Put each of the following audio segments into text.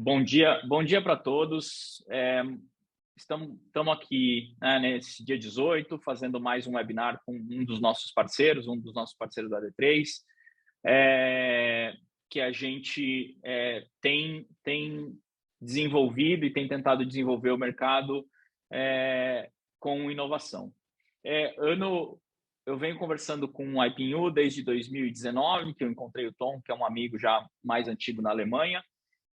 Bom dia para todos. Estamos aqui, né, nesse dia 18, fazendo mais um webinar com um dos nossos parceiros da AD3, que a gente tem desenvolvido e tem tentado desenvolver o mercado com inovação. Eu venho conversando com o iPinYou desde 2019, que eu encontrei o Tom, que é um amigo já mais antigo na Alemanha,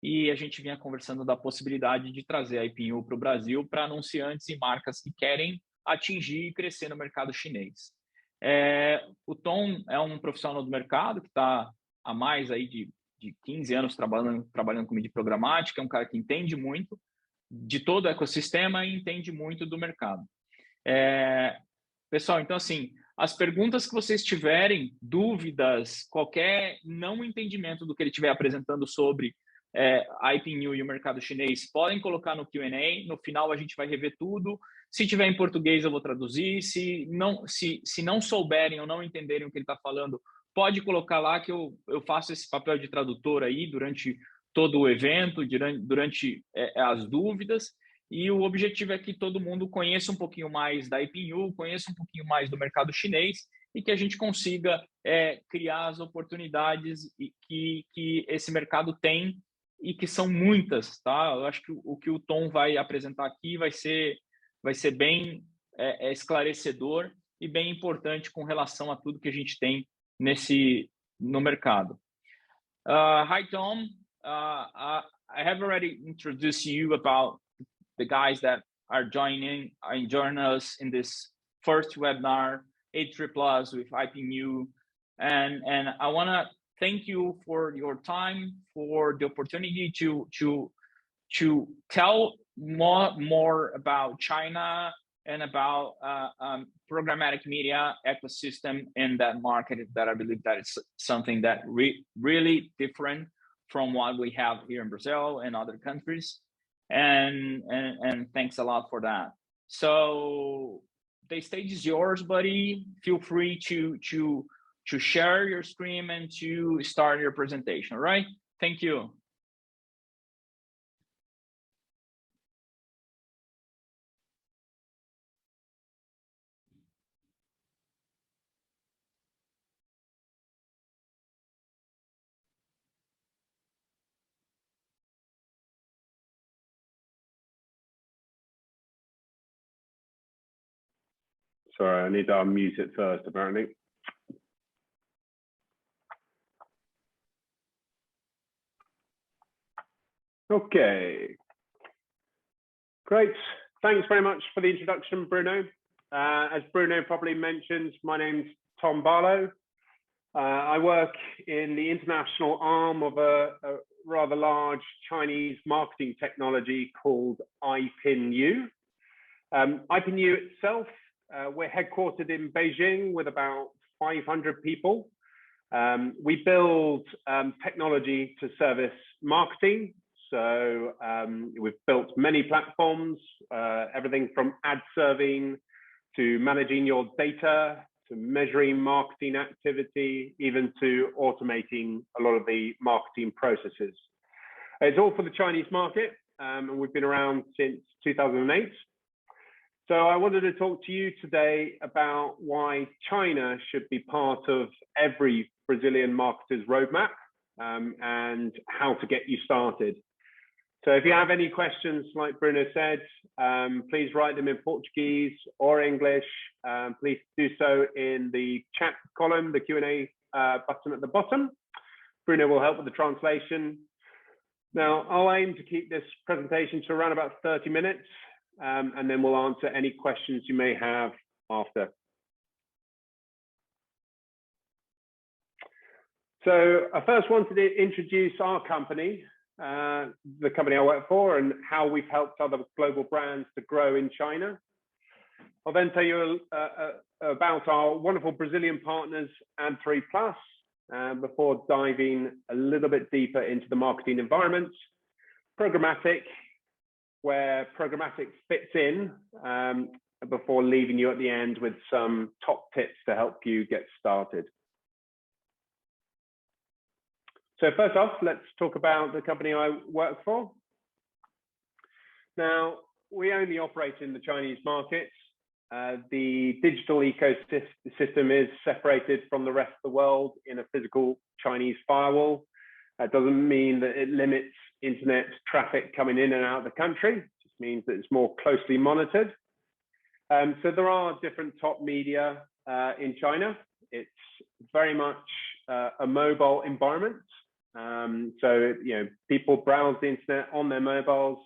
e a gente vinha conversando da possibilidade de trazer a iPinYou para o Brasil para anunciantes e marcas que querem atingir e crescer no mercado chinês. O Tom é um profissional do mercado que está há mais aí de 15 anos trabalhando com mídia programática, é um cara que entende muito de todo o ecossistema e entende muito do mercado. Pessoal, então assim, as perguntas que vocês tiverem, dúvidas, qualquer não entendimento do que ele estiver apresentando sobre a iPinYou e o mercado chinês, podem colocar no Q&A. No final a gente vai rever tudo. Se tiver em português eu vou traduzir. Se não souberem ou não entenderem o que ele está falando, pode colocar lá que eu faço esse papel de tradutor aí durante todo o evento, durante as dúvidas. E o objetivo é que todo mundo conheça um pouquinho mais da iPinYou, conheça um pouquinho mais do mercado chinês e que a gente consiga criar as oportunidades que esse mercado tem e que são muitas, tá? Eu acho que o que o Tom vai apresentar aqui vai ser bem esclarecedor e bem importante com relação a tudo que a gente tem no mercado. Hi, Tom. I have already introduced you about the guys that are joining us in this first webinar, AD3Plus with iPinYou, and I want to thank you for your time, for the opportunity to tell more about China and about programmatic media ecosystem in that market. That I believe that it's something that really different from what we have here in Brazil and other countries. And thanks a lot for that. So the stage is yours, buddy. Feel free to share your screen and to start your presentation. All right? Thank you. Sorry, I need to unmute it first, apparently. Okay, great. Thanks very much for the introduction, Bruno. As Bruno probably mentioned, my name's Tom Barlow. I work in the international arm of a rather large Chinese marketing technology called iPinYou. iPinYou itself, we're headquartered in Beijing with about 500 people. We build technology to service marketing. So we've built many platforms, everything from ad serving to managing your data, to measuring marketing activity, even to automating a lot of the marketing processes. It's all for the Chinese market, and we've been around since 2008. So I wanted to talk to you today about why China should be part of every Brazilian marketer's roadmap, and how to get you started. So if you have any questions, like Bruno said, please write them in Portuguese or English. Please do so in the chat column, the Q&A button at the bottom. Bruno will help with the translation. Now, I'll aim to keep this presentation to around about 30 minutes, and then we'll answer any questions you may have after. So I first wanted to introduce our company, the company I work for, and how we've helped other global brands to grow in China. I'll then tell you about our wonderful Brazilian partners, AD3Plus, before diving a little bit deeper into the marketing environment, programmatic, where programmatic fits in, before leaving you at the end with some top tips to help you get started. So first off, let's talk about the company I work for. Now, we only operate in the Chinese markets. The digital ecosystem is separated from the rest of the world in a physical Chinese firewall. That doesn't mean that it limits internet traffic coming in and out of the country. It just means that it's more closely monitored. So there are different top media in China. It's very much a mobile environment. So people browse the internet on their mobiles,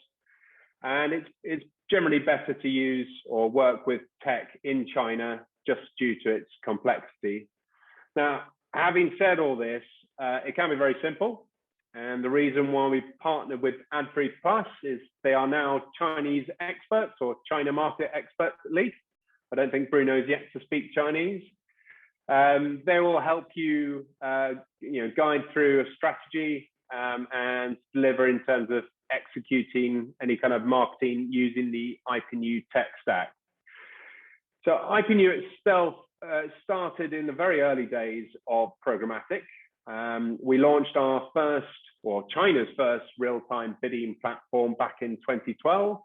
and it's generally better to use or work with tech in China just due to its complexity. Now, having said all this, it can be very simple. And the reason why we've partnered with AD3Plus is they are now Chinese experts, or China market experts at least. I don't think Bruno's yet to speak Chinese. They will help you, guide through a strategy and deliver in terms of executing any kind of marketing using the iPinYou tech stack. So iPinYou itself started in the very early days of programmatic. We launched our first, or China's first, real-time bidding platform back in 2012.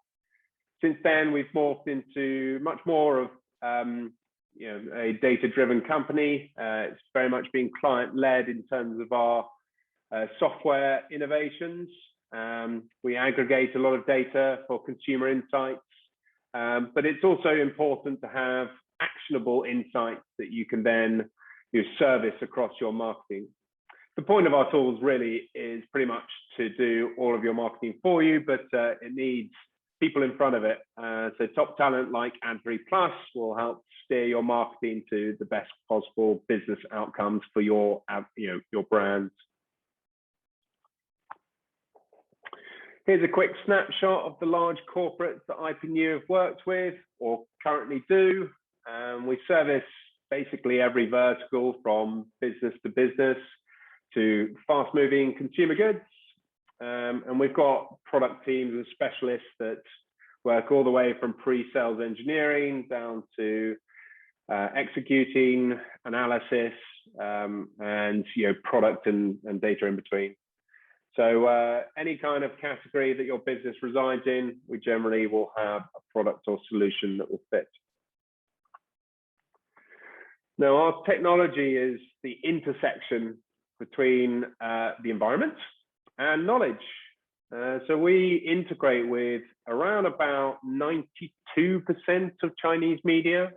Since then, we've morphed into much more of a data-driven company. It's very much been client-led in terms of our software innovations. We aggregate a lot of data for consumer insights, but it's also important to have actionable insights that you can then service across your marketing. The point of our tools really is pretty much to do all of your marketing for you, but it needs people in front of it. So top talent like AD3Plus will help steer your marketing to the best possible business outcomes for your brand. Here's a quick snapshot of the large corporates that iPinYou have worked with or currently do. We service basically every vertical from business to business to fast-moving consumer goods. And we've got product teams and specialists that work all the way from pre-sales engineering down to executing analysis and product and data in between. So any kind of category that your business resides in, we generally will have a product or solution that will fit. Now, our technology is the intersection between the environment and knowledge. So we integrate with around about 92% of Chinese media.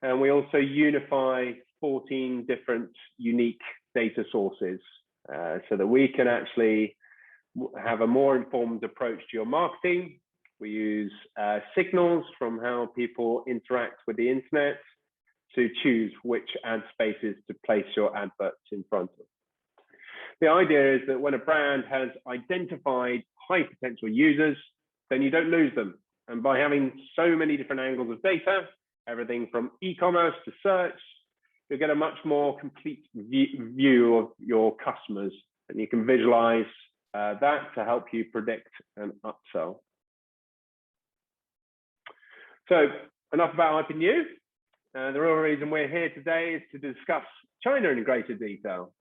And we also unify 14 different unique data sources so that we can actually have a more informed approach to your marketing. We use signals from how people interact with the internet to choose which ad spaces to place your adverts in front of. The idea is that when a brand has identified high potential users, then you don't lose them. And by having so many different angles of data, everything from e-commerce to search, you'll get a much more complete view of your customers, and you can visualize that to help you predict and upsell. So enough about iPinYou. The real reason we're here today is to discuss China in greater detail.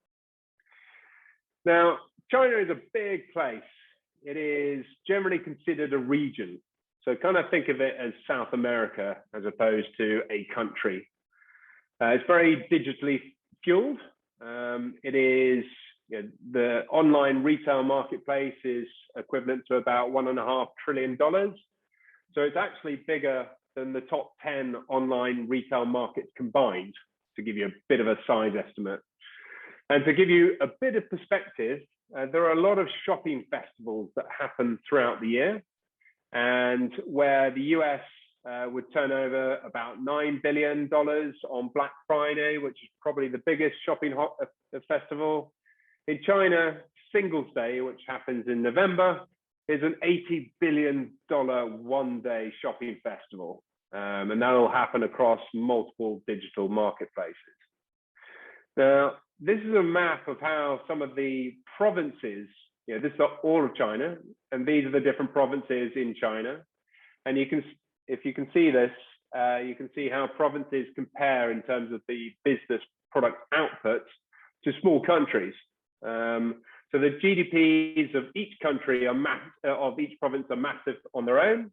Now, China is a big place. It is generally considered a region. So kind of think of it as South America as opposed to a country. It's very digitally fueled. It is, the online retail marketplace is equivalent to about $1.5 trillion. So it's actually bigger than the top 10 online retail markets combined, to give you a bit of a size estimate. And to give you a bit of perspective, there are a lot of shopping festivals that happen throughout the year, and where the US would turn over about $9 billion on Black Friday, which is probably the biggest shopping festival. In China, Singles Day, which happens in November, is an $80 billion one-day shopping festival. And that will happen across multiple digital marketplaces. Now, this is a map of how some of the provinces, this is not all of China, and these are the different provinces in China. And you can, if you can see this, you can see how provinces compare in terms of the business product output to small countries. So the GDPs of each country of each province are massive on their own.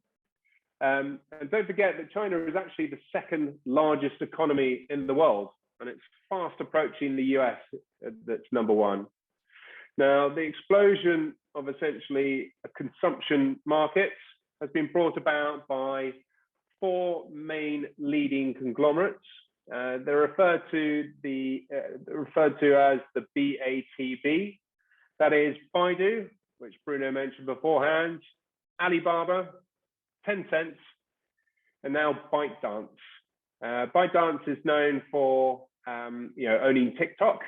And don't forget that China is actually the second largest economy in the world, and it's fast approaching the US that's number one. Now, the explosion of essentially consumption markets has been brought about by four main leading conglomerates. They're referred to as the BATB. That is Baidu, which Bruno mentioned beforehand, Alibaba, Tencent, and now ByteDance. ByteDance is known for owning TikTok,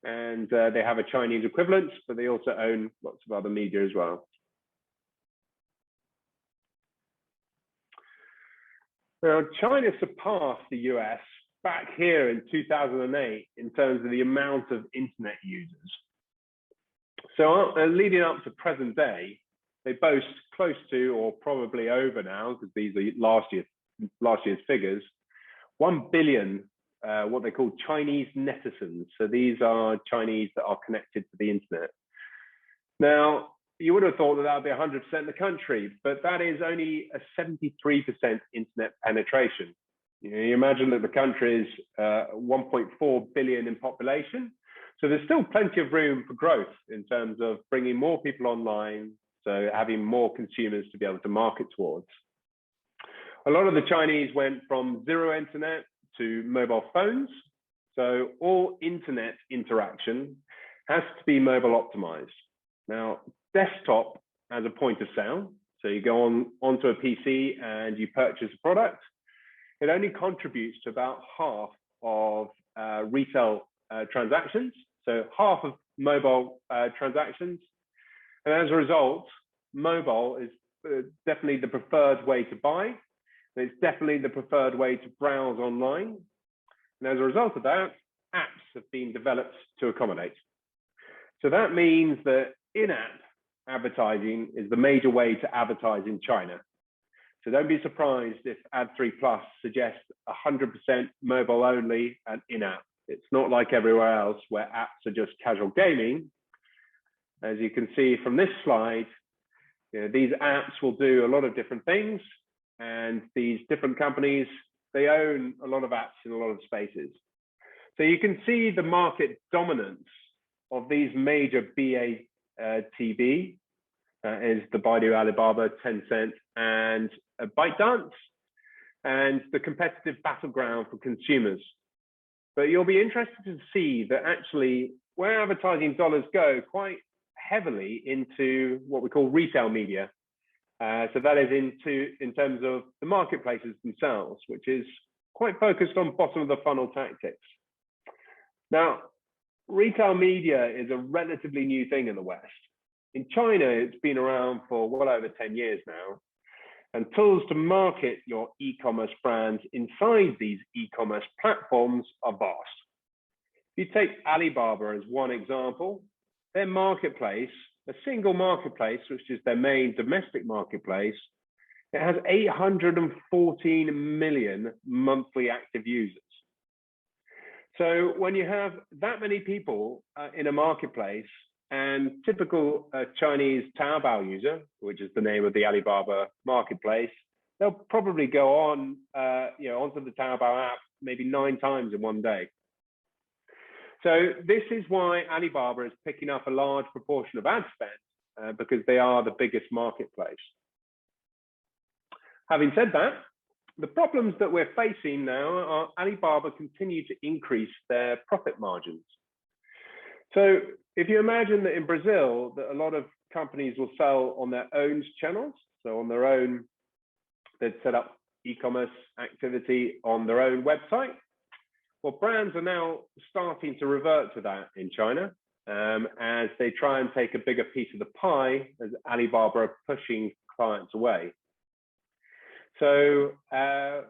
and they have a Chinese equivalent, but they also own lots of other media as well. Now, China surpassed the US back here in 2008 in terms of the amount of internet users. So leading up to present day, they boast close to, or probably over now, because these are last year's figures, 1 billion what they call Chinese netizens. So these are Chinese that are connected to the internet. Now, you would have thought that that would be 100% of the country, but that is only a 73% internet penetration. You imagine that the country is 1.4 billion in population. So there's still plenty of room for growth in terms of bringing more people online, so having more consumers to be able to market towards. A lot of the Chinese went from zero internet to mobile phones. So all internet interaction has to be mobile optimized. Now, desktop as a point of sale, so you go onto a PC and you purchase a product, it only contributes to about half of retail transactions, so half of mobile transactions. And as a result, mobile is definitely the preferred way to buy. And it's definitely the preferred way to browse online. And as a result of that, apps have been developed to accommodate. So that means that in-app advertising is the major way to advertise in China. So don't be surprised if AD3Plus suggests 100% mobile only and in-app. It's not like everywhere else where apps are just casual gaming. As you can see from this slide, these apps will do a lot of different things, and these different companies, they own a lot of apps in a lot of spaces. So you can see the market dominance of these major BATB, is the Baidu, Alibaba, Tencent, and ByteDance, and the competitive battleground for consumers. But you'll be interested to see that actually where advertising dollars go quite heavily into what we call retail media. So that is in terms of the marketplaces themselves, which is quite focused on bottom of the funnel tactics. Now, retail media is a relatively new thing in the West. In China, it's been around for well over 10 years now. And tools to market your e-commerce brands inside these e-commerce platforms are vast. If you take Alibaba as one example, their marketplace, a single marketplace, which is their main domestic marketplace, it has 814 million monthly active users. So when you have that many people in a marketplace, and typical Chinese Taobao user, which is the name of the Alibaba marketplace, they'll probably go on, onto the Taobao app maybe 9 times in one day. So this is why Alibaba is picking up a large proportion of ad spend, because they are the biggest marketplace. Having said that, the problems that we're facing now are Alibaba continue to increase their profit margins. So if you imagine that in Brazil, that a lot of companies will sell on their own channels, so on their own, they'd set up e-commerce activity on their own website. Well, brands are now starting to revert to that in China, as they try and take a bigger piece of the pie as Alibaba are pushing clients away. So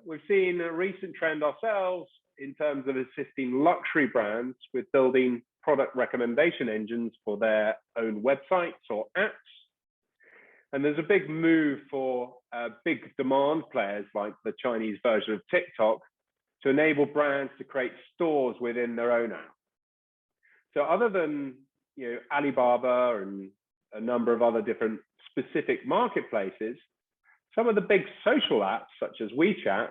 we've seen a recent trend ourselves in terms of assisting luxury brands with building product recommendation engines for their own websites or apps. And there's a big move for big demand players like the Chinese version of TikTok to enable brands to create stores within their own app. So other than Alibaba and a number of other different specific marketplaces, some of the big social apps, such as WeChat,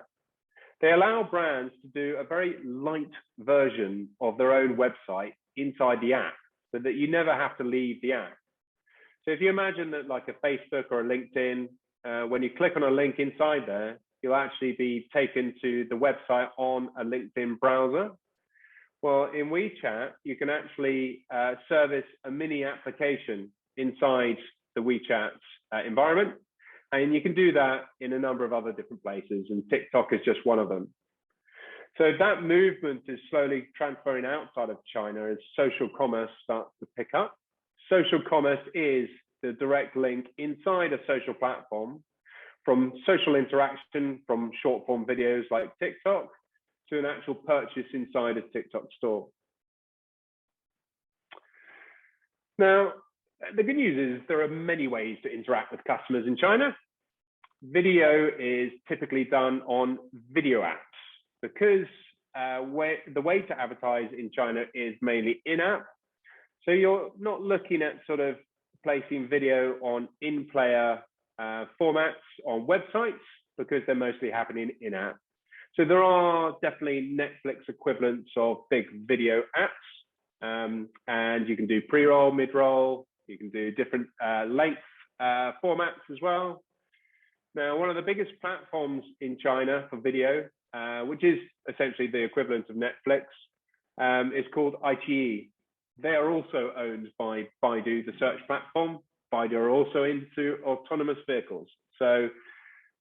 they allow brands to do a very light version of their own website inside the app so that you never have to leave the app. So if you imagine that like a Facebook or a LinkedIn, when you click on a link inside there, you'll actually be taken to the website on a LinkedIn browser. Well, in WeChat, you can actually service a mini application inside the WeChat environment. And you can do that in a number of other different places, and TikTok is just one of them. So that movement is slowly transferring outside of China as social commerce starts to pick up. Social commerce is the direct link inside a social platform from social interaction, from short form videos like TikTok to an actual purchase inside a TikTok store. Now, the good news is there are many ways to interact with customers in China. Video is typically done on video apps because the way to advertise in China is mainly in-app. So you're not looking at sort of placing video on in-player formats on websites because they're mostly happening in-app. So there are definitely Netflix equivalents of big video apps, and you can do pre-roll, mid-roll. You can do different length formats as well. Now, one of the biggest platforms in China for video, which is essentially the equivalent of Netflix, is called iQIYI. They are also owned by Baidu, the search platform. Baidu are also into autonomous vehicles. So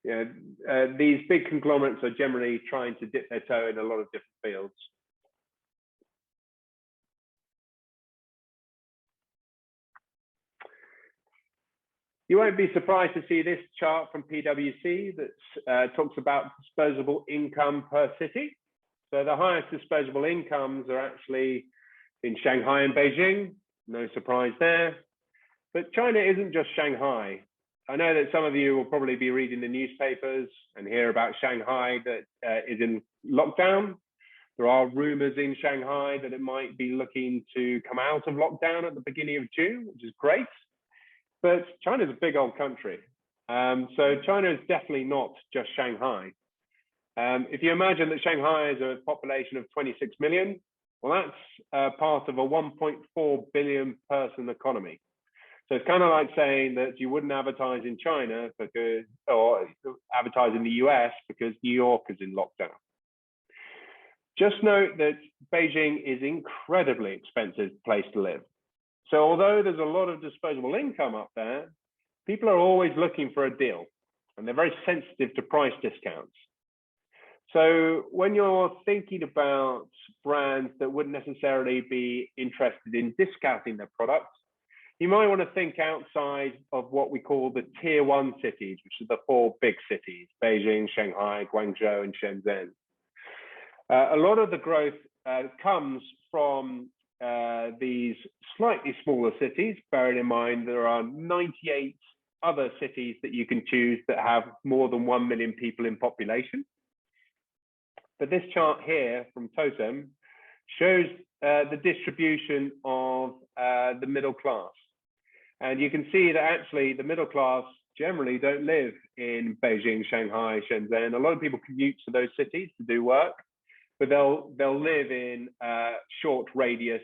these big conglomerates are generally trying to dip their toe in a lot of different fields. You won't be surprised to see this chart from PwC that talks about disposable income per city. So the highest disposable incomes are actually in Shanghai and Beijing. No surprise there. But China isn't just Shanghai. I know that some of you will probably be reading the newspapers and hear about Shanghai that is in lockdown. There are rumors in Shanghai that it might be looking to come out of lockdown at the beginning of June, which is great. But China's a big old country. So China is definitely not just Shanghai. If you imagine that Shanghai has a population of 26 million, well, that's part of a 1.4 billion person economy. So it's kind of like saying that you wouldn't advertise in China or advertise in the US because New York is in lockdown. Just note that Beijing is an incredibly expensive place to live. So although there's a lot of disposable income up there, people are always looking for a deal, and they're very sensitive to price discounts. So when you're thinking about brands that wouldn't necessarily be interested in discounting their products, you might want to think outside of what we call the tier 1 cities, which are the 4 big cities, Beijing, Shanghai, Guangzhou, and Shenzhen. A lot of the growth comes from these slightly smaller cities, bearing in mind there are 98 other cities that you can choose that have more than 1 million people in population. But this chart here from Totem shows the distribution of the middle class. And you can see that actually the middle class generally don't live in Beijing, Shanghai, Shenzhen. A lot of people commute to those cities to do work, but they'll live in short radius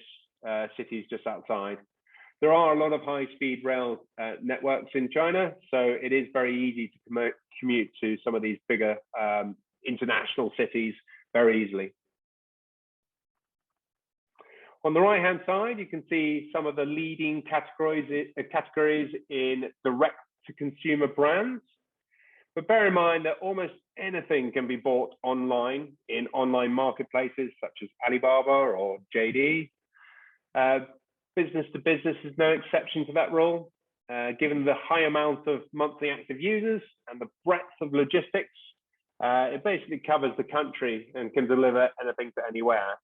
cities just outside. There are a lot of high-speed rail networks in China, so it is very easy to commute to some of these bigger international cities very easily. On the right-hand side, you can see some of the leading categories in direct-to-consumer brands. But bear in mind that almost anything can be bought online in online marketplaces such as Alibaba or JD. Business to business is no exception to that rule. Given the high amount of monthly active users and the breadth of logistics, it basically covers the country and can deliver anything to anywhere.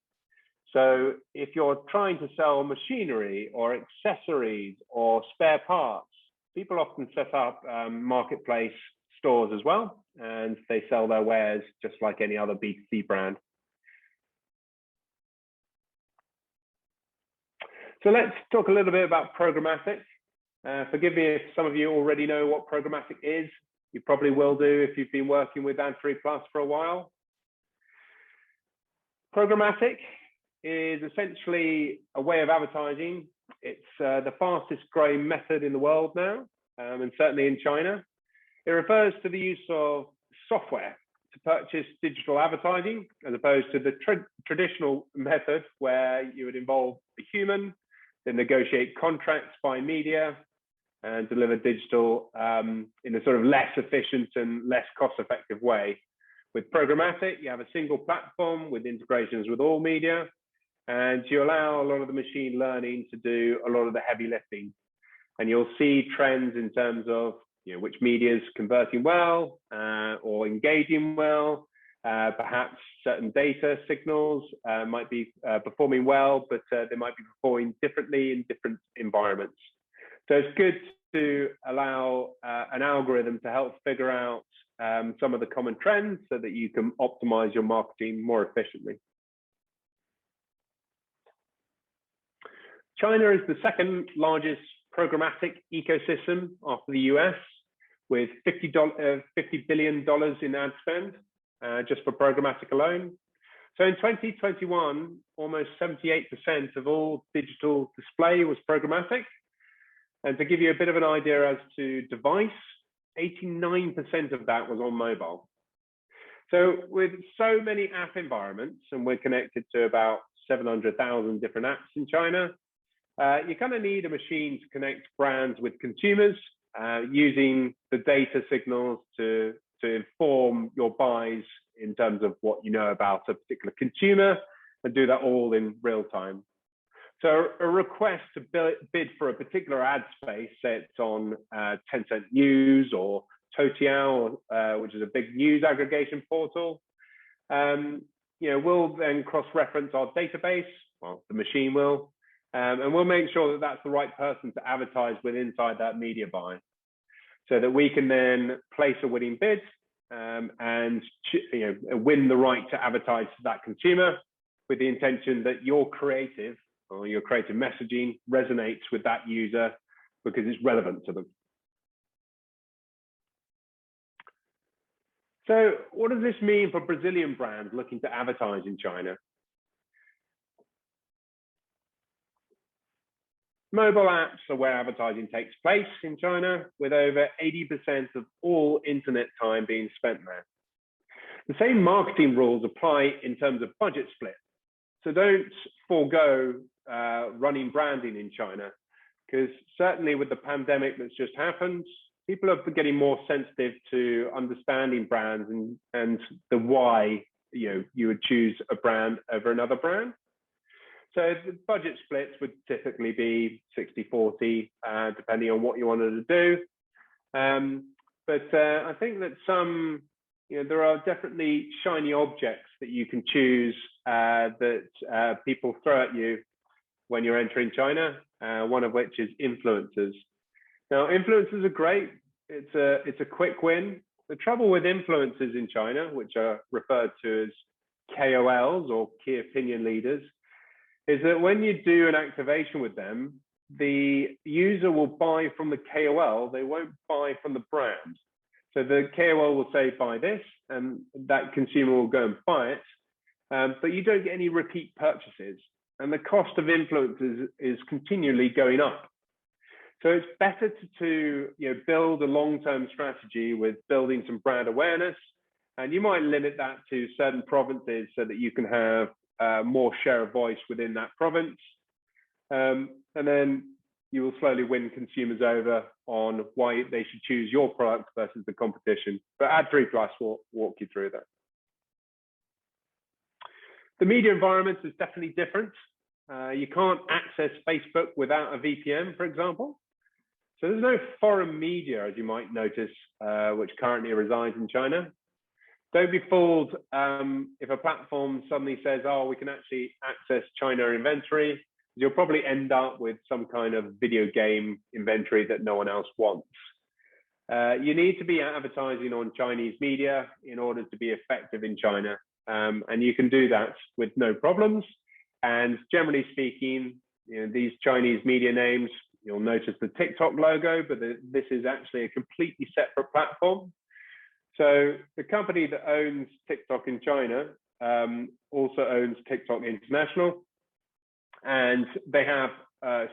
So if you're trying to sell machinery or accessories or spare parts, people often set up marketplace stores as well, and they sell their wares just like any other B2C brand. So let's talk a little bit about programmatic. Forgive me if some of you already know what programmatic is. You probably will do if you've been working with AD3Plus for a while. Programmatic is essentially a way of advertising. It's the fastest growing method in the world now, and certainly in China. It refers to the use of software to purchase digital advertising, as opposed to the traditional method where you would involve a human, then negotiate contracts, buy media, and deliver digital in a sort of less efficient and less cost-effective way. With programmatic, you have a single platform with integrations with all media, and you allow a lot of the machine learning to do a lot of the heavy lifting. And you'll see trends in terms of which media is converting well or engaging well. Perhaps certain data signals might be performing well, but they might be performing differently in different environments. So it's good to allow an algorithm to help figure out some of the common trends so that you can optimize your marketing more efficiently. China is the second largest programmatic ecosystem after the US, with $50 billion in ad spend just for programmatic alone. So in 2021, almost 78% of all digital display was programmatic. And to give you a bit of an idea as to device, 89% of that was on mobile. So with so many app environments, and we're connected to about 700,000 different apps in China, you kind of need a machine to connect brands with consumers using the data signals to inform your buys in terms of what you know about a particular consumer, and do that all in real time. So a request to bid for a particular ad space, say it's on Tencent News or Toutiao, which is a big news aggregation portal, we'll then cross-reference our database, well, the machine will, and we'll make sure that that's the right person to advertise with inside that media buy, so that we can then place a winning bid and win the right to advertise to that consumer, with the intention that your creative or your creative messaging resonates with that user because it's relevant to them. So what does this mean for Brazilian brands looking to advertise in China? Mobile apps are where advertising takes place in China, with over 80% of all internet time being spent there. The same marketing rules apply in terms of budget split. So don't forego running branding in China, because certainly with the pandemic that's just happened, people are getting more sensitive to understanding brands and the why you would choose a brand over another brand. So the budget splits would typically be 60-40, depending on what you wanted to do. But I think that there are definitely shiny objects that you can choose that people throw at you when you're entering China, one of which is influencers. Now, influencers are great. It's a quick win. The trouble with influencers in China, which are referred to as KOLs or key opinion leaders, is that when you do an activation with them, the user will buy from the KOL, they won't buy from the brand. So the KOL will say, buy this, and that consumer will go and buy it, but you don't get any repeat purchases. And the cost of influencers is continually going up. So it's better to build a long-term strategy with building some brand awareness, and you might limit that to certain provinces so that you can have more share of voice within that province. And then you will slowly win consumers over on why they should choose your product versus the competition. But AD3Plus will walk you through that. The media environment is definitely different. You can't access Facebook without a VPN, for example. So there's no foreign media, as you might notice, which currently resides in China. Don't be fooled if a platform suddenly says, oh, we can actually access China inventory. You'll probably end up with some kind of video game inventory that no one else wants. You need to be advertising on Chinese media in order to be effective in China. And you can do that with no problems. And generally speaking, these Chinese media names, you'll notice the TikTok logo, but this is actually a completely separate platform. So the company that owns TikTok in China also owns TikTok International, and they have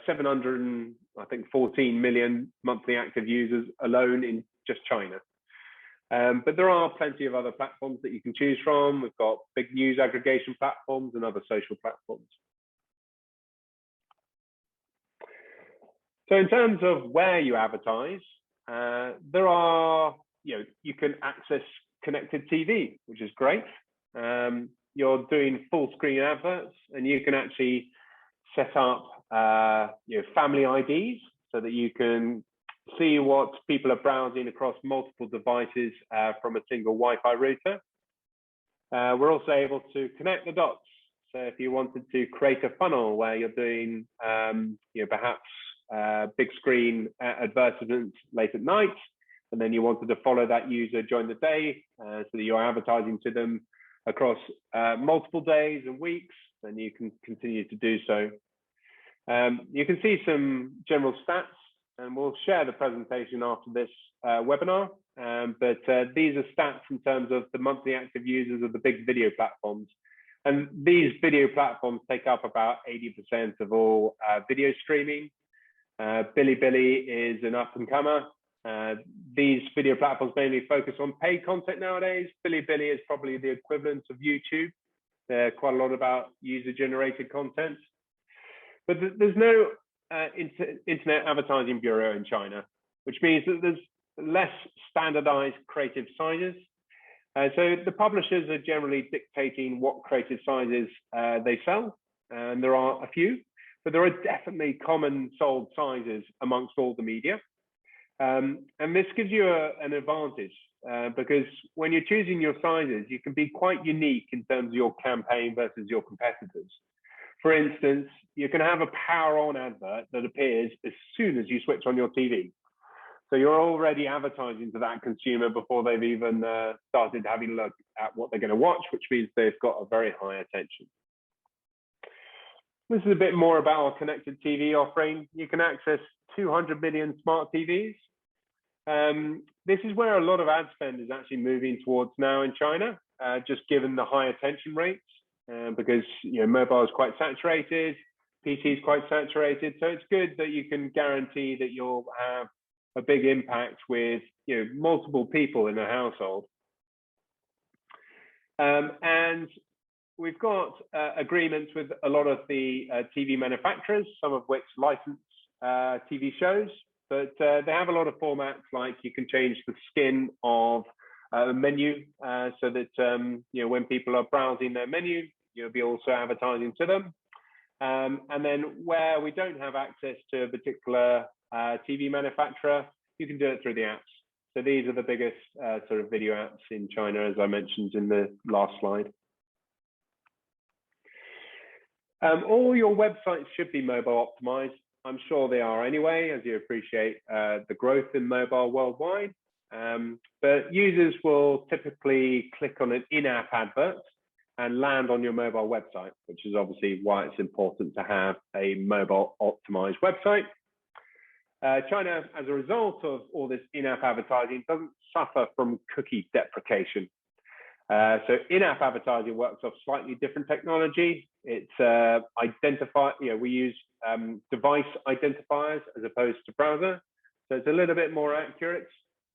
714 million monthly active users alone in just China. But there are plenty of other platforms that you can choose from. We've got big news aggregation platforms and other social platforms. So in terms of where you advertise, there are, you can access connected TV, which is great. You're doing full screen adverts, and you can actually set up family IDs so that you can see what people are browsing across multiple devices from a single Wi-Fi router. We're also able to connect the dots. So if you wanted to create a funnel where you're doing perhaps big screen advertisements late at night, and then you wanted to follow that user during the day so that you're advertising to them across multiple days and weeks, then you can continue to do so. You can see some general stats, and we'll share the presentation after this webinar. But these are stats in terms of the monthly active users of the big video platforms. And these video platforms take up about 80% of all video streaming. Bilibili is an up-and-comer. These video platforms mainly focus on paid content nowadays. Bilibili is probably the equivalent of YouTube. They're quite a lot about user-generated content. But there's no Internet Advertising Bureau in China, which means that there's less standardized creative sizes. So the publishers are generally dictating what creative sizes they sell, and there are a few, but there are definitely common sold sizes amongst all the media. And this gives you an advantage because when you're choosing your sizes, you can be quite unique in terms of your campaign versus your competitors. For instance, you can have a power on advert that appears as soon as you switch on your TV. So you're already advertising to that consumer before they've even started having a look at what they're going to watch, which means they've got a very high attention. This is a bit more about our connected TV offering. You can access 200 million smart TVs. This is where a lot of ad spend is actually moving towards now in China, just given the high attention rates, because mobile is quite saturated, PC is quite saturated. So it's good that you can guarantee that you'll have a big impact with multiple people in a household. And we've got agreements with a lot of the TV manufacturers, some of which license TV shows, but they have a lot of formats, like you can change the skin of a menu so that when people are browsing their menu, you'll be also advertising to them. And then where we don't have access to a particular TV manufacturer, you can do it through the apps. So these are the biggest sort of video apps in China, as I mentioned in the last slide. All your websites should be mobile optimized. I'm sure they are anyway, as you appreciate the growth in mobile worldwide. But users will typically click on an in-app advert and land on your mobile website, which is obviously why it's important to have a mobile optimized website. China, as a result of all this in-app advertising, doesn't suffer from cookie deprecation. So in-app advertising works off slightly different technology. It's we use device identifiers as opposed to browser. So it's a little bit more accurate.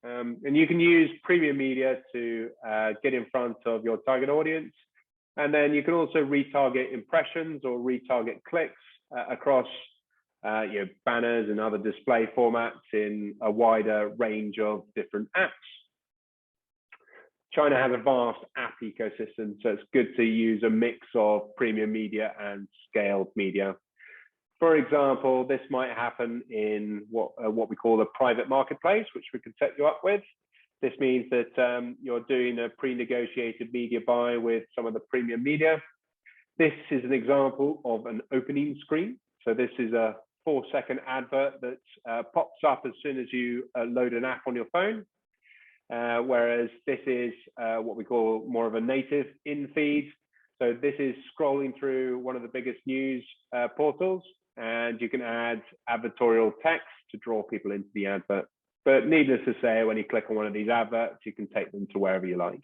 And you can use premium media to get in front of your target audience. And then you can also retarget impressions or retarget clicks across banners and other display formats in a wider range of different apps. China has a vast app ecosystem, so it's good to use a mix of premium media and scaled media. For example, this might happen in what we call a private marketplace, which we can set you up with. This means that you're doing a pre-negotiated media buy with some of the premium media. This is an example of an opening screen. So this is a 4-second advert that pops up as soon as you load an app on your phone. Whereas this is what we call more of a native in-feed. So this is scrolling through one of the biggest news portals. and you can add advertorial text to draw people into the advert. But needless to say, when you click on one of these adverts, you can take them to wherever you like.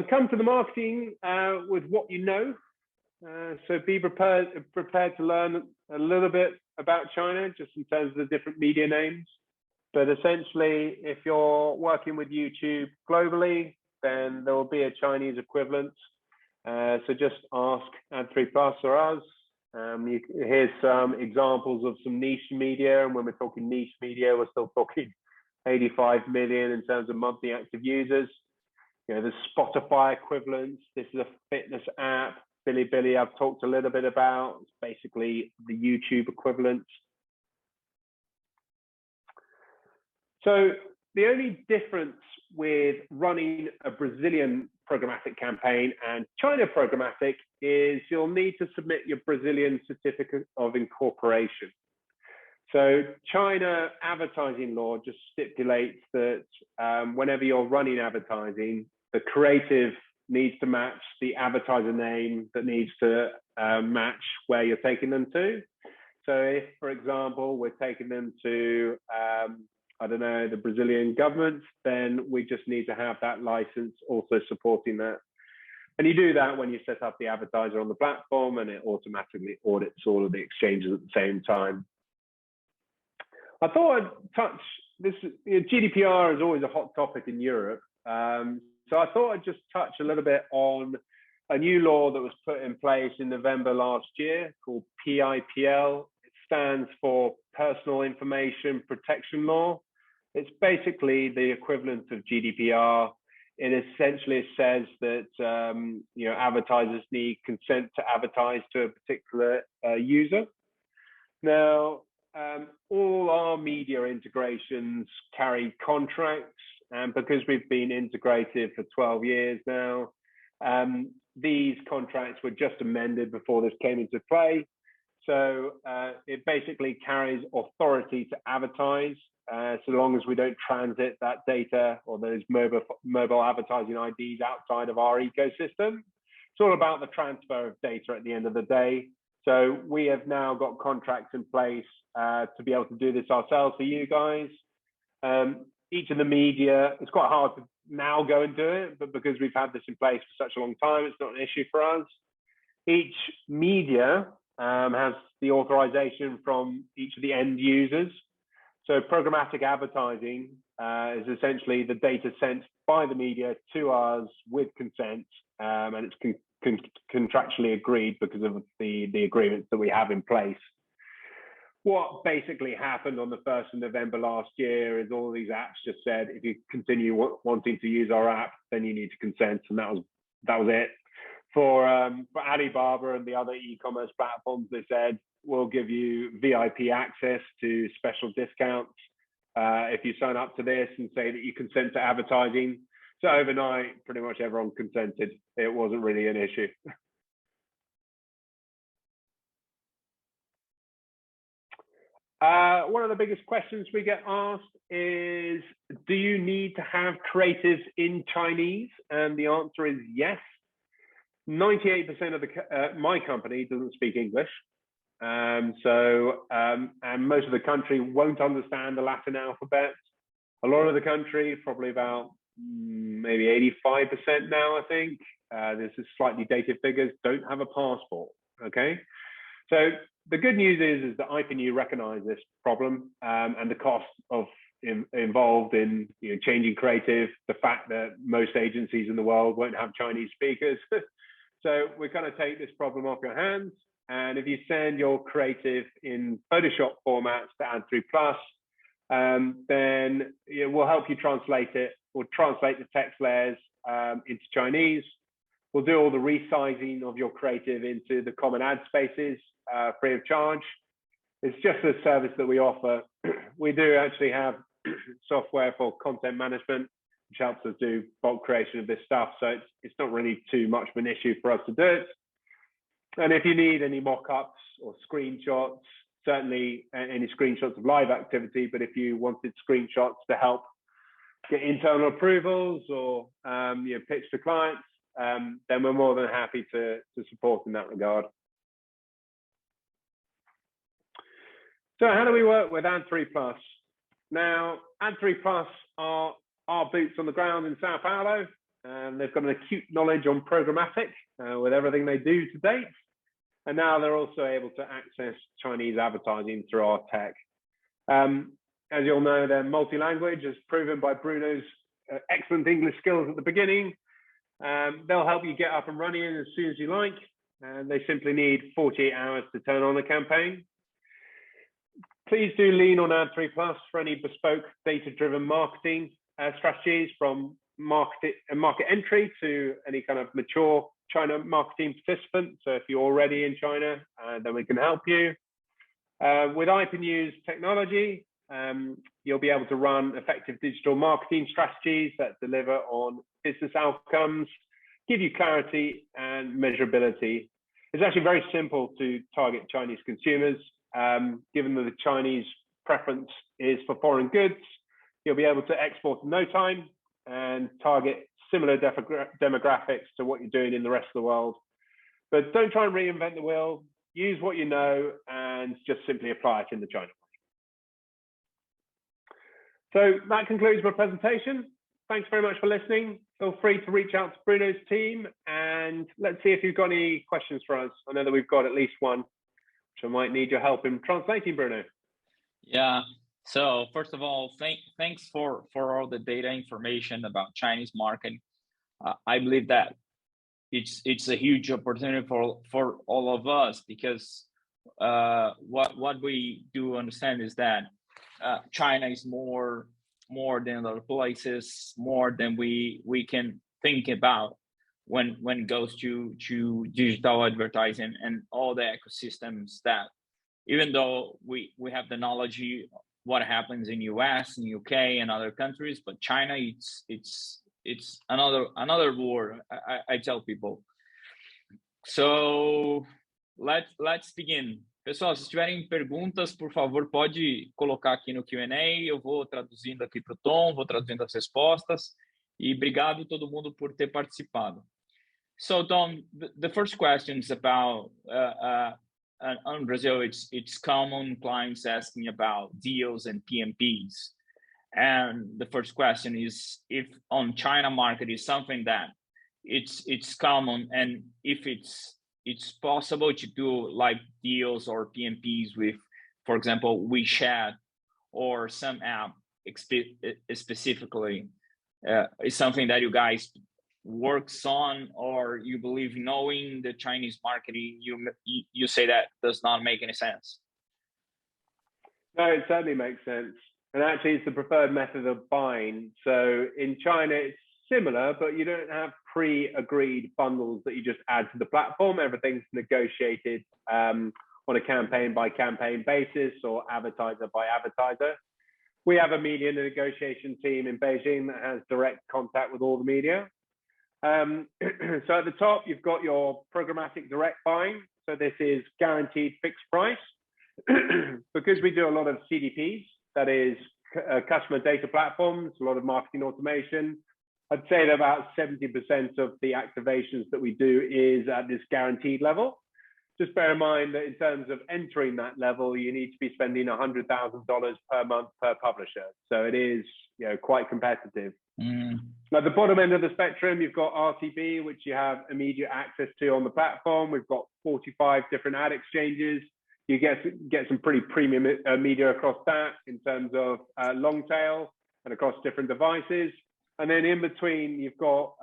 Come to the marketing with what you know. So be prepared to learn a little bit about China, just in terms of the different media names. But essentially, if you're working with YouTube globally, then there will be a Chinese equivalent. So just ask AD3Plus or us. Here's some examples of some niche media. And when we're talking niche media, we're still talking 85 million in terms of monthly active users. You know, the Spotify equivalent. This is a fitness app. Bilibili, I've talked a little bit about. It's basically the YouTube equivalent. So the only difference with running a Brazilian programmatic campaign and China programmatic is you'll need to submit your Brazilian certificate of incorporation. So China advertising law just stipulates that whenever you're running advertising, the creative needs to match the advertiser name that needs to match where you're taking them to. So if, for example, we're taking them to, I don't know, the Brazilian government, then we just need to have that license also supporting that. And you do that when you set up the advertiser on the platform, and it automatically audits all of the exchanges at the same time. I thought I'd touch this. GDPR is always a hot topic in Europe. So I thought I'd just touch a little bit on a new law that was put in place in November last year called PIPL. It stands for Personal Information Protection Law. It's basically the equivalent of GDPR. It essentially says that advertisers need consent to advertise to a particular user. Now, all our media integrations carry contracts, and because we've been integrated for 12 years now, these contracts were just amended before this came into play. So it basically carries authority to advertise, so long as we don't transit that data or those mobile advertising IDs outside of our ecosystem. It's all about the transfer of data at the end of the day. So we have now got contracts in place to be able to do this ourselves for you guys. Each of the media, it's quite hard to now go and do it, but because we've had this in place for such a long time, it's not an issue for us. Each media has the authorization from each of the end users. So programmatic advertising is essentially the data sent by the media to us with consent, and it's contractually agreed because of the agreements that we have in place. What basically happened on the 1st of November last year is all these apps just said, if you continue wanting to use our app, then you need to consent, and that was it. For Alibaba and the other e-commerce platforms, they said, we'll give you VIP access to special discounts if you sign up to this and say that you consent to advertising. So overnight, pretty much everyone consented. It wasn't really an issue. One of the biggest questions we get asked is, do you need to have creatives in Chinese? And the answer is yes. 98% of my company doesn't speak English. And most of the country won't understand the Latin alphabet. A lot of the country, probably about maybe 85% now, I think, this is slightly dated figures, don't have a passport, okay? So the good news is that iPinYou recognize this problem and the cost involved in changing creative, the fact that most agencies in the world won't have Chinese speakers. So we're going to take this problem off your hands. And if you send your creative in Photoshop formats to AD3Plus, then we'll help you translate it. We'll translate the text layers into Chinese. We'll do all the resizing of your creative into the common ad spaces free of charge. It's just a service that we offer. We do actually have software for content management, which helps us do bulk creation of this stuff. So it's not really too much of an issue for us to do it. And if you need any mock-ups or screenshots, certainly any screenshots of live activity, but if you wanted screenshots to help get internal approvals or pitch to clients, then we're more than happy to support in that regard. So how do we work with AD3Plus? Now, AD3Plus are our boots on the ground in Sao Paulo, and they've got an acute knowledge on programmatic with everything they do to date. And now they're also able to access Chinese advertising through our tech. As you all know, they're multi-language, as proven by Bruno's excellent English skills at the beginning. They'll help you get up and running as soon as you like, and they simply need 48 hours to turn on a campaign. Please do lean on AD3Plus for any bespoke data-driven marketing strategies, from market entry to any kind of mature China marketing participant. So if you're already in China, then we can help you. With iPinYou's technology, you'll be able to run effective digital marketing strategies that deliver on business outcomes, give you clarity and measurability. It's actually very simple to target Chinese consumers. Given that the Chinese preference is for foreign goods, you'll be able to export in no time and target similar demographics to what you're doing in the rest of the world. But don't try and reinvent the wheel. Use what you know and just simply apply it in the China way. So that concludes my presentation. Thanks very much for listening. Feel free to reach out to Bruno's team, and let's see if you've got any questions for us. I know that we've got at least one, which I might need your help in translating, Bruno. Yeah. So first of all, thanks for all the data information about Chinese market. I believe that it's a huge opportunity for all of us, because what we do understand is that China is more than other places, more than we can think about when it goes to digital advertising and all the ecosystems that, even though we have the knowledge what happens in US and UK and other countries, but China, it's another world, I tell people. So let's begin. Pessoal, se tiverem perguntas, por favor, pode colocar aqui no Q&A. Eu vou traduzindo aqui para o Tom, vou traduzindo as respostas. E obrigado todo mundo por ter participado. So Tom, the first question is about on Brazil, it's common clients asking about deals and PMPs. And the first question is if on China market is something that it's common, and if it's possible to do like deals or PMPs with, for example, WeChat or some app specifically, is something that you guys works on, or you believe knowing the Chinese marketing, you say that does not make any sense? No, it certainly makes sense. And actually, it's the preferred method of buying. So in China, it's similar, but you don't have pre-agreed bundles that you just add to the platform. Everything's negotiated on a campaign by campaign basis or advertiser by advertiser. We have a media negotiation team in Beijing that has direct contact with all the media. So at the top, you've got your programmatic direct buying. So this is guaranteed fixed price. Because we do a lot of CDPs, that is customer data platforms, a lot of marketing automation, I'd say that about 70% of the activations that we do is at this guaranteed level. Just bear in mind that in terms of entering that level, you need to be spending $100,000 per month per publisher. So it is, quite competitive. At the bottom end of the spectrum, you've got RTB, which you have immediate access to on the platform. We've got 45 different ad exchanges. You get some pretty premium media across that in terms of long tail and across different devices. And then in between, you've got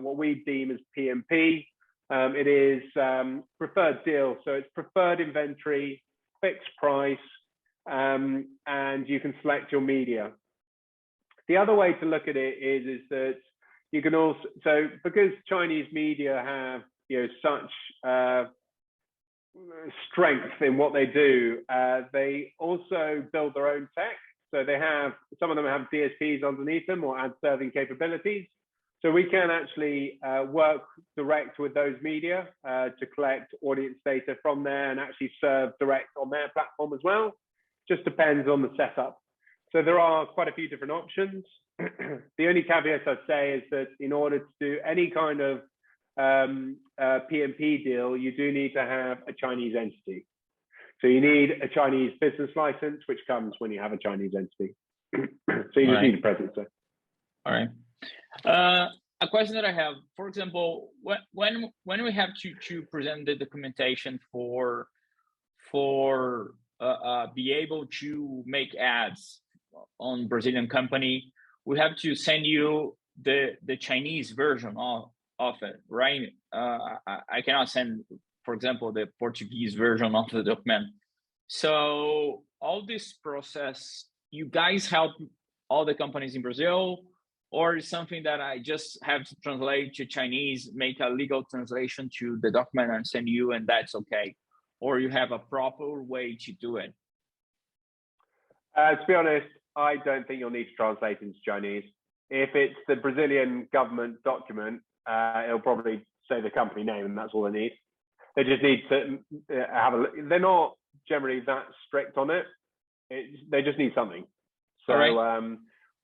what we deem as PMP. It is preferred deal. So it's preferred inventory, fixed price, and you can select your media. The other way to look at it is that you can also, so because Chinese media have such strength in what they do, they also build their own tech. So they have, some of them have DSPs underneath them or ad serving capabilities. So we can actually work direct with those media to collect audience data from there and actually serve direct on their platform as well. Just depends on the setup. So there are quite a few different options. The only caveat I'd say is that in order to do any kind of PMP deal, you do need to have a Chinese entity. So you need a Chinese business license, which comes when you have a Chinese entity. So you just need a presence there. All right. A question that I have, for example, when we have to present the documentation for be able to make ads on Brazilian company, we have to send you the Chinese version of it, right? I cannot send, for example, the Portuguese version of the document. So all this process, you guys help all the companies in Brazil, or is something that I just have to translate to Chinese, make a legal translation to the document and send you, and that's okay? Or you have a proper way to do it? To be honest, I don't think you'll need to translate into Chinese. If it's the Brazilian government document, it'll probably say the company name, and that's all they need. They just need to have a look. They're not generally that strict on it. They just need something. So right.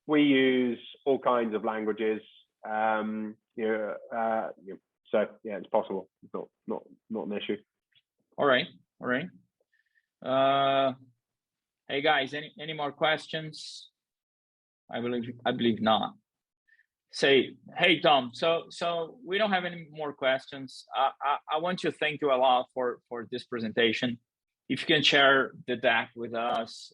We use all kinds of languages. So yeah, it's possible. It's not an issue. All right. Hey guys, any more questions? I believe not. Say, hey Tom. So we don't have any more questions. I want to thank you a lot for this presentation. If you can share the deck with us,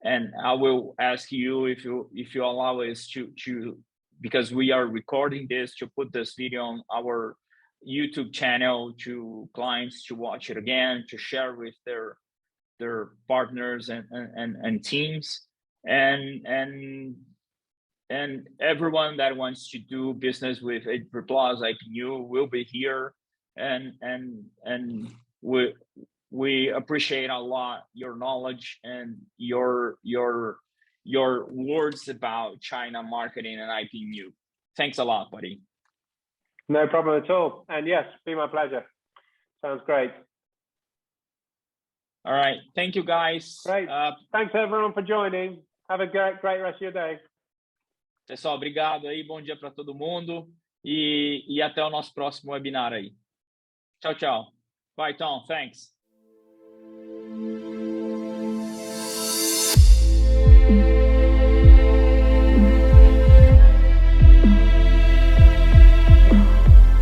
and I will ask you if you allow us to, because we are recording this, to put this video on our YouTube channel to clients to watch it again, to share with their partners and teams, and everyone that wants to do business with AD3Plus, iPinYou will be here, and we appreciate a lot your knowledge and your words about China marketing and iPinYou. Thanks a lot, buddy. No problem at all. And yes, be my pleasure. Sounds great. All right. Thank you, guys. Great. Thanks everyone for joining. Have a great rest of your day. Pessoal, obrigado aí. Bom dia para todo mundo e até o nosso próximo webinar aí. Tchau, tchau. Bye, Tom. Thanks.